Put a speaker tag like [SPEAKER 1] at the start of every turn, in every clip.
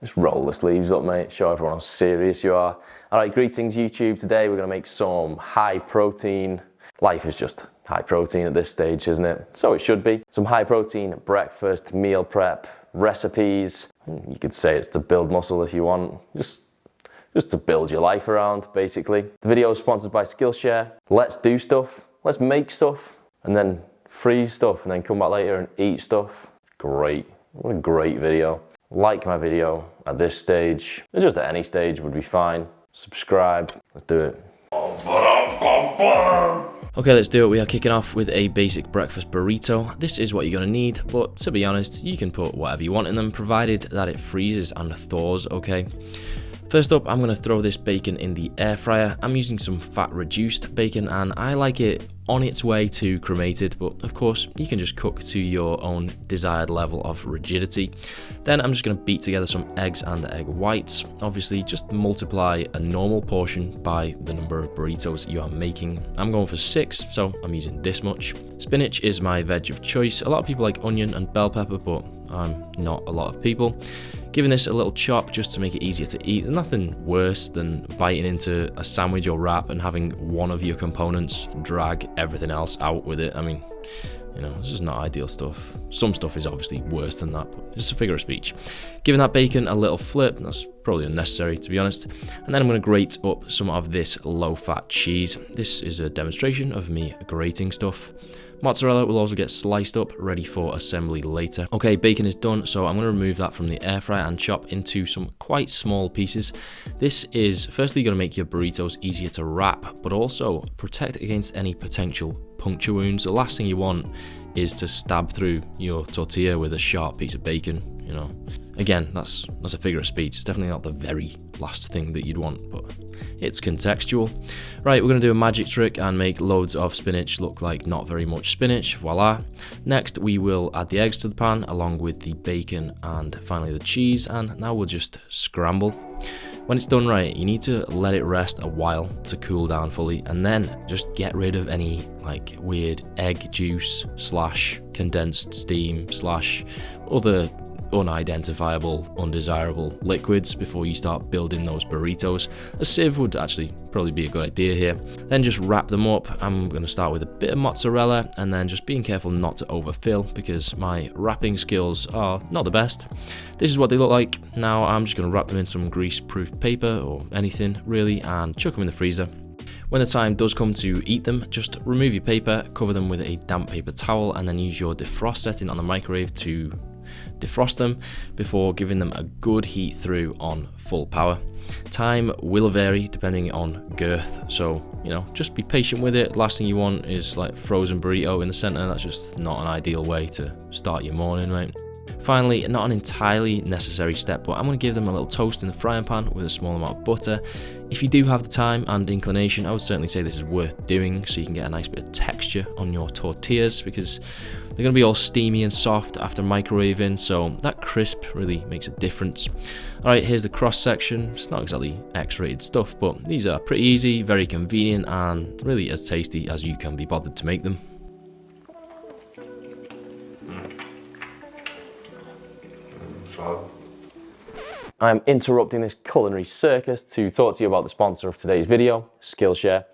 [SPEAKER 1] Just roll the sleeves up, mate. Show everyone how serious you are. All right, greetings YouTube. Today we're gonna make some high protein. Life is just high protein at this stage, isn't it? So it should be. Some high protein breakfast meal prep recipes. You could say it's to build muscle if you want. Just to build your life around, basically. The video is sponsored by Skillshare. Let's do stuff. Let's make stuff and then freeze stuff and then come back later and eat stuff. Great. What a great video. Like my video at this stage, or just at any stage would be fine. Subscribe, let's do it.
[SPEAKER 2] Okay, let's do it. We are kicking off with a basic breakfast burrito. This is what you're gonna need, but to be honest, you can put whatever you want in them, provided that it freezes and thaws, okay? First up, I'm gonna throw this bacon in the air fryer. I'm using some fat reduced bacon and I like it on its way to cremated, but of course you can just cook to your own desired level of rigidity. Then I'm just gonna beat together some eggs and egg whites. Obviously just multiply a normal portion by the number of burritos you are making. I'm going for 6, so I'm using this much. Spinach is my veg of choice. A lot of people like onion and bell pepper, but I'm not a lot of people. Giving this a little chop just to make it easier to eat. There's nothing worse than biting into a sandwich or wrap and having one of your components drag everything else out with it. I mean, you know, this is not ideal stuff. Some stuff is obviously worse than that, but it's a figure of speech. Giving that bacon a little flip, that's probably unnecessary to be honest. And then I'm gonna grate up some of this low-fat cheese. This is a demonstration of me grating stuff. Mozzarella will also get sliced up, ready for assembly later. Okay, bacon is done, so I'm going to remove that from the air fryer and chop into some quite small pieces. This is firstly going to make your burritos easier to wrap, but also protect against any potential puncture wounds. The last thing you want is to stab through your tortilla with a sharp piece of bacon, you know. Again, that's a figure of speech. It's definitely not the very last thing that you'd want, but it's contextual. Right, we're gonna do a magic trick and make loads of spinach look like not very much spinach, voila. Next, we will add the eggs to the pan along with the bacon and finally the cheese, and now we'll just scramble. When it's done right, you need to let it rest a while to cool down fully, and then just get rid of any like weird egg juice slash condensed steam slash other unidentifiable, undesirable liquids before you start building those burritos. A sieve would actually probably be a good idea here. Then just wrap them up. I'm going to start with a bit of mozzarella and then just being careful not to overfill because my wrapping skills are not the best. This is what they look like. Now I'm just going to wrap them in some grease-proof paper or anything really and chuck them in the freezer. When the time does come to eat them, just remove your paper, cover them with a damp paper towel and then use your defrost setting on the microwave to defrost them before giving them a good heat through on full power. Time will vary depending on girth, so you know, just be patient with it. Last thing you want is like frozen burrito in the center. That's just not an ideal way to start your morning, right? Finally, not an entirely necessary step, but I'm going to give them a little toast in the frying pan with a small amount of butter. If you do have the time and inclination, I would certainly say this is worth doing so you can get a nice bit of texture on your tortillas because they're going to be all steamy and soft after microwaving, so that crisp really makes a difference. Alright, here's the cross section. It's not exactly X-rated stuff, but these are pretty easy, very convenient, and really as tasty as you can be bothered to make them.
[SPEAKER 1] I'm interrupting this culinary circus to talk to you about the sponsor of today's video, Skillshare.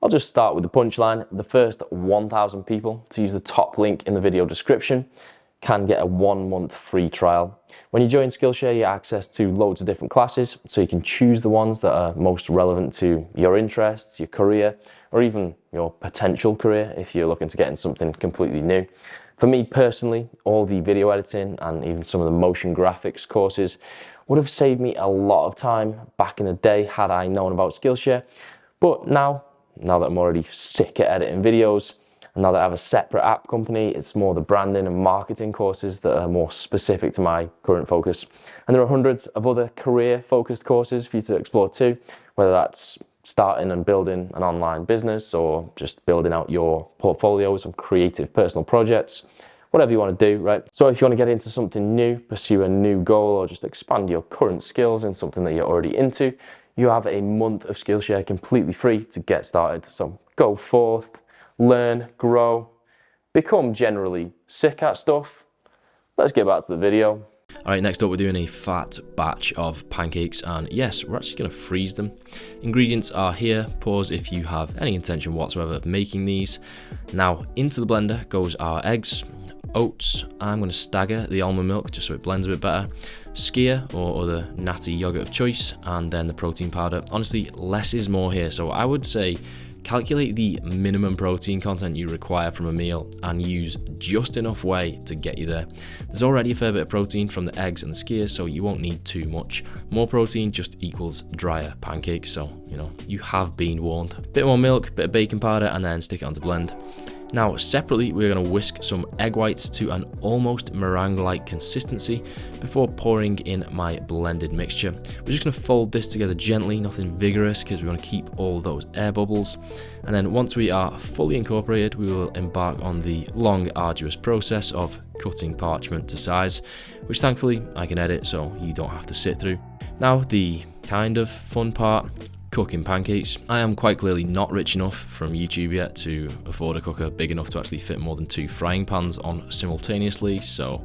[SPEAKER 1] I'll just start with the punchline. The first 1,000 people to use the top link in the video description can get a 1-month free trial. When you join Skillshare, you get access to loads of different classes, so you can choose the ones that are most relevant to your interests, your career, or even your potential career if you're looking to get into something completely new. For me personally, all the video editing and even some of the motion graphics courses would have saved me a lot of time back in the day had I known about Skillshare. But now that I'm already sick at editing videos, and now that I have a separate app company, it's more the branding and marketing courses that are more specific to my current focus. And there are hundreds of other career-focused courses for you to explore too, whether that's starting and building an online business or just building out your portfolios of creative personal projects. Whatever you want to do, right? So if you want to get into something new, pursue a new goal, or just expand your current skills in something that you're already into, you have a month of Skillshare completely free to get started. So go forth, learn, grow, become generally sick at stuff. Let's get back to the video.
[SPEAKER 2] Alright, next up we're doing a fat batch of pancakes, and yes, we're actually going to freeze them. Ingredients are here, pause if you have any intention whatsoever of making these. Now into the blender goes our eggs, oats, I'm going to stagger the almond milk just so it blends a bit better, skyr or other natty yogurt of choice, and then the protein powder. Honestly, less is more here, so I would say calculate the minimum protein content you require from a meal and use just enough whey to get you there. There's already a fair bit of protein from the eggs and the skyr, so you won't need too much. More protein just equals drier pancakes, so you have been warned. Bit more milk, bit of baking powder, and then stick it on to blend. Now separately, we're going to whisk some egg whites to an almost meringue-like consistency before pouring in my blended mixture. We're just going to fold this together gently, nothing vigorous, because we want to keep all those air bubbles. And then once we are fully incorporated, we will embark on the long, arduous process of cutting parchment to size, which thankfully I can edit so you don't have to sit through. Now the kind of fun part, cooking pancakes. I am quite clearly not rich enough from YouTube yet to afford a cooker big enough to actually fit more than 2 frying pans on simultaneously, so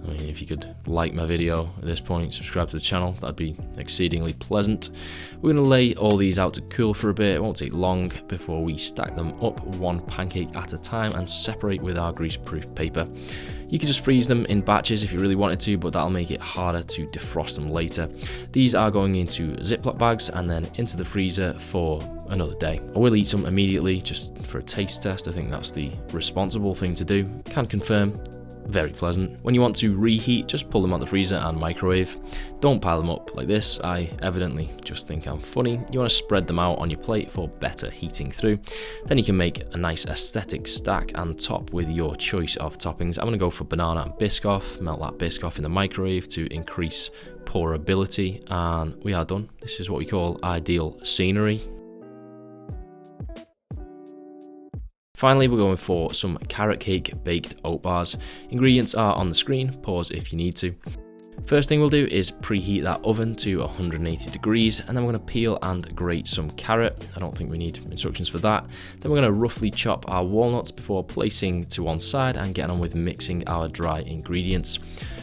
[SPEAKER 2] I mean, if you could like my video at this point, subscribe to the channel, that'd be exceedingly pleasant. We're going to lay all these out to cool for a bit. It won't take long before we stack them up one pancake at a time and separate with our grease-proof paper. You can just freeze them in batches if you really wanted to, but that'll make it harder to defrost them later. These are going into Ziploc bags and then into the freezer for another day. I will eat some immediately just for a taste test. I think that's the responsible thing to do. Can confirm, very pleasant. When you want to reheat, just pull them out the freezer and microwave. Don't pile them up like this. I evidently just think I'm funny. You want to spread them out on your plate for better heating through. Then you can make a nice aesthetic stack and top with your choice of toppings. I'm going to go for banana and Biscoff. Melt that Biscoff in the microwave to increase pourability, and we are done. This is what we call ideal scenery. Finally, we're going for some carrot cake baked oat bars. Ingredients are on the screen, pause if you need to. First thing we'll do is preheat that oven to 180 degrees, and then we're going to peel and grate some carrot. I don't think we need instructions for that. Then we're going to roughly chop our walnuts before placing to one side and getting on with mixing our dry ingredients.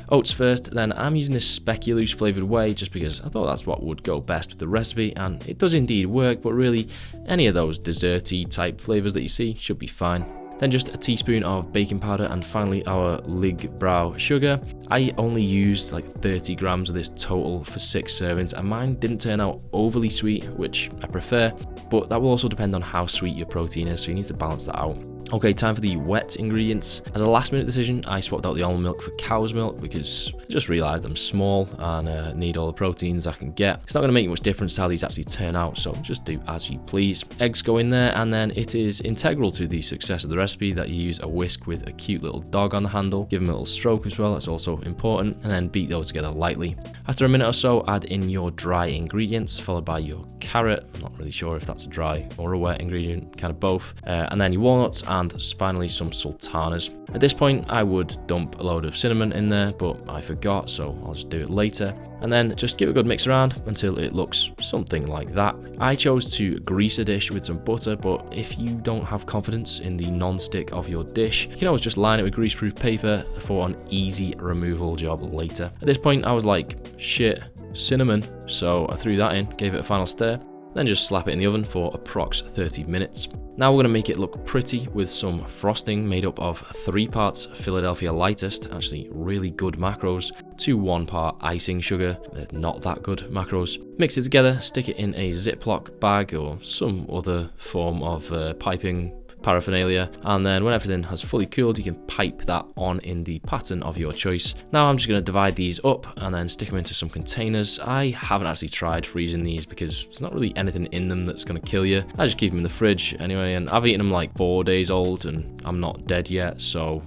[SPEAKER 2] Oats first, then I'm using this speculoos flavoured whey just because I thought that's what would go best with the recipe, and it does indeed work, but really any of those desserty type flavours that you see should be fine. Then just a teaspoon of baking powder, and finally our Lig brow sugar. I only used like 30 grams of this total for 6 servings, and mine didn't turn out overly sweet, which I prefer, but that will also depend on how sweet your protein is, so you need to balance that out. Okay, time for the wet ingredients. As a last minute decision, I swapped out the almond milk for cow's milk because I just realised I'm small and need all the proteins I can get. It's not going to make much difference to how these actually turn out, so just do as you please. Eggs go in there, and then it is integral to the success of the recipe that you use a whisk with a cute little dog on the handle. Give them a little stroke as well, that's also important, and then beat those together lightly. After a minute or so, add in your dry ingredients, followed by your carrot. I'm not really sure if that's a dry or a wet ingredient, kind of both. And then your walnuts, and finally some sultanas. At this point, I would dump a load of cinnamon in there, but I forgot, so I'll just do it later. And then just give it a good mix around until it looks something like that. I chose to grease a dish with some butter, but if you don't have confidence in the non-stick of your dish, you can always just line it with greaseproof paper for an easy removal job later. At this point, I was like, shit, cinnamon, so I threw that in, gave it a final stir, then just slap it in the oven for approx 30 minutes. Now we're going to make it look pretty with some frosting made up of 3 parts Philadelphia lightest, actually really good macros, to 1 part icing sugar, not that good macros. Mix it together, stick it in a Ziploc bag or some other form of piping paraphernalia, and then when everything has fully cooled, you can pipe that on in the pattern of your choice. Now I'm just going to divide these up and then stick them into some containers. I haven't actually tried freezing these because there's not really anything in them that's going to kill you. I just keep them in the fridge anyway, and I've eaten them like 4 days old and I'm not dead yet, so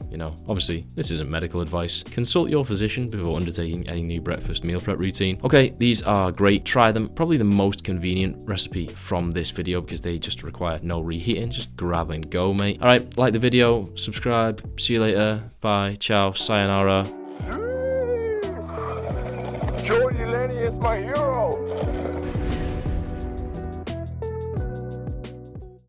[SPEAKER 2] obviously this isn't medical advice. Consult your physician before undertaking any new breakfast meal prep routine. Okay, these are great, try them. Probably the most convenient recipe from this video because they just require no reheating, just grab and go, mate. All right, like the video, subscribe, see you later, bye, ciao, sayonara.
[SPEAKER 3] Joey Lenny is my hero.